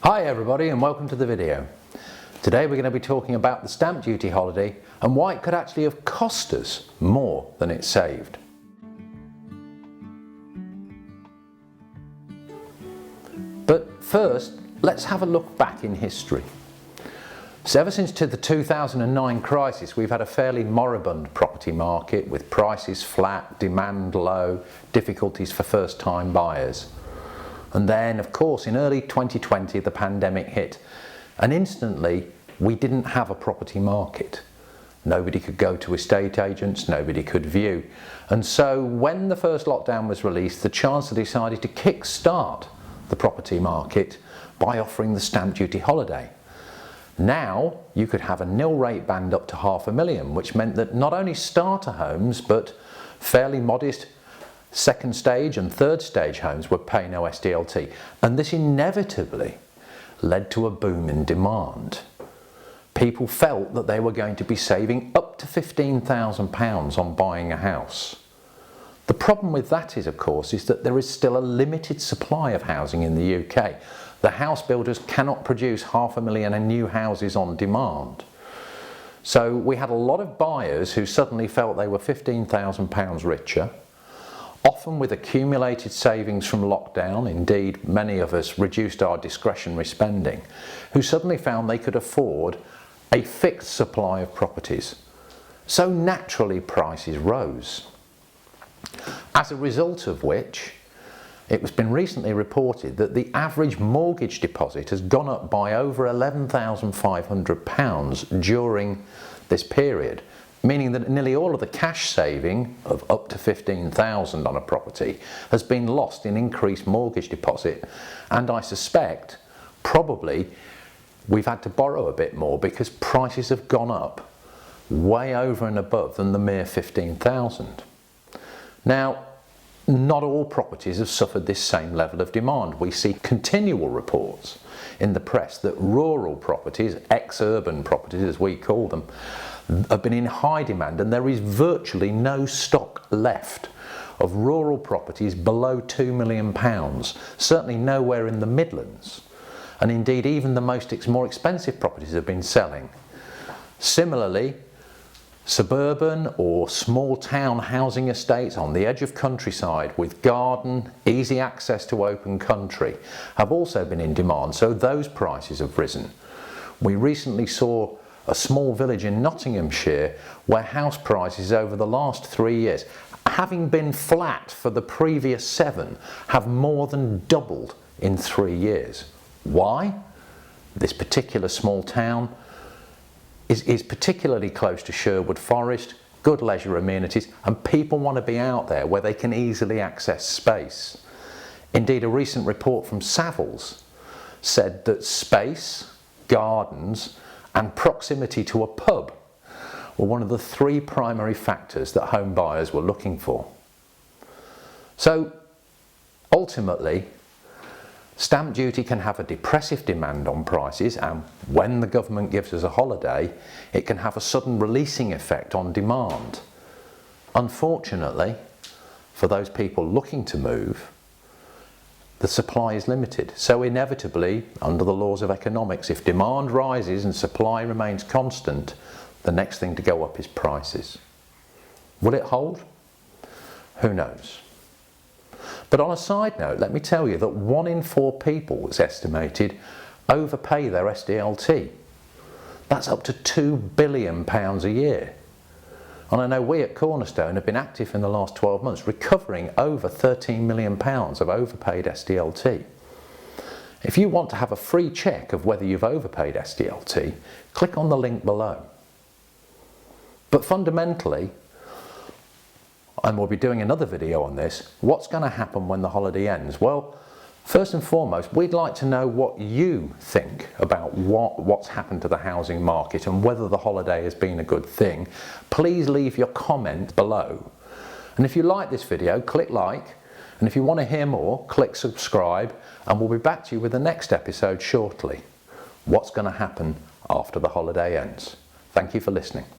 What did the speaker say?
Hi everybody and welcome to the video. Today we're going to be talking about the stamp duty holiday and why it could actually have cost us more than it saved. But first, let's have a look back in history. So ever since the 2009 crisis, we've had a fairly moribund property market with prices flat, demand low, difficulties for first-time buyers. And then, of course, in early 2020, the pandemic hit, and instantly we didn't have a property market. Nobody could go to estate agents, nobody could view. And so when the first lockdown was released, the Chancellor decided to kick-start the property market by offering the stamp duty holiday. Now you could have a nil rate band up to $500,000, which meant that not only starter homes but fairly modest second stage and third stage homes would pay no SDLT, and this inevitably led to a boom in demand. People felt that they were going to be saving up to £15,000 on buying a house. The problem with that is, of course, is that there is still a limited supply of housing in the UK. The house builders cannot produce 500,000 new houses on demand. So we had a lot of buyers who suddenly felt they were £15,000 richer, often with accumulated savings from lockdown. Indeed, many of us reduced our discretionary spending, who suddenly found they could afford a fixed supply of properties. So naturally prices rose. As a result of which, it has been recently reported that the average mortgage deposit has gone up by over £11,500 during this period, meaning that nearly all of the cash saving of up to £15,000 on a property has been lost in increased mortgage deposit, and I suspect probably we've had to borrow a bit more because prices have gone up way over and above than the mere £15,000. Now, not all properties have suffered this same level of demand. We see continual reports in the press that rural properties, ex-urban properties as we call them, have been in high demand, and there is virtually no stock left of rural properties below £2 million, certainly nowhere in the Midlands. And indeed even the more expensive properties have been selling. Similarly, suburban or small town housing estates on the edge of countryside with garden, easy access to open country have also been in demand, so those prices have risen. We recently saw a small village in Nottinghamshire where house prices over the last 3 years, having been flat for the previous 7, have more than doubled in 3 years. Why? This particular small town is particularly close to Sherwood Forest, good leisure amenities, and people want to be out there where they can easily access space. Indeed, a recent report from Savills said that space, gardens, and proximity to a pub were one of the 3 primary factors that home buyers were looking for. So ultimately, stamp duty can have a depressive demand on prices, and when the government gives us a holiday, it can have a sudden releasing effect on demand. Unfortunately, for those people looking to move, the supply is limited. So inevitably, under the laws of economics, if demand rises and supply remains constant, the next thing to go up is prices. Will it hold? Who knows? But on a side note, let me tell you that 1 in 4 people, it's estimated, overpay their SDLT. That's up to £2 billion a year. And I know we at Cornerstone have been active in the last 12 months, recovering over £13 million of overpaid SDLT. If you want to have a free check of whether you've overpaid SDLT, click on the link below. But fundamentally, and we'll be doing another video on this, what's going to happen when the holiday ends? Well, first and foremost, we'd like to know what you think about what's happened to the housing market and whether the holiday has been a good thing. Please leave your comment below. And if you like this video, click like, and if you want to hear more, click subscribe, and we'll be back to you with the next episode shortly. What's going to happen after the holiday ends? Thank you for listening.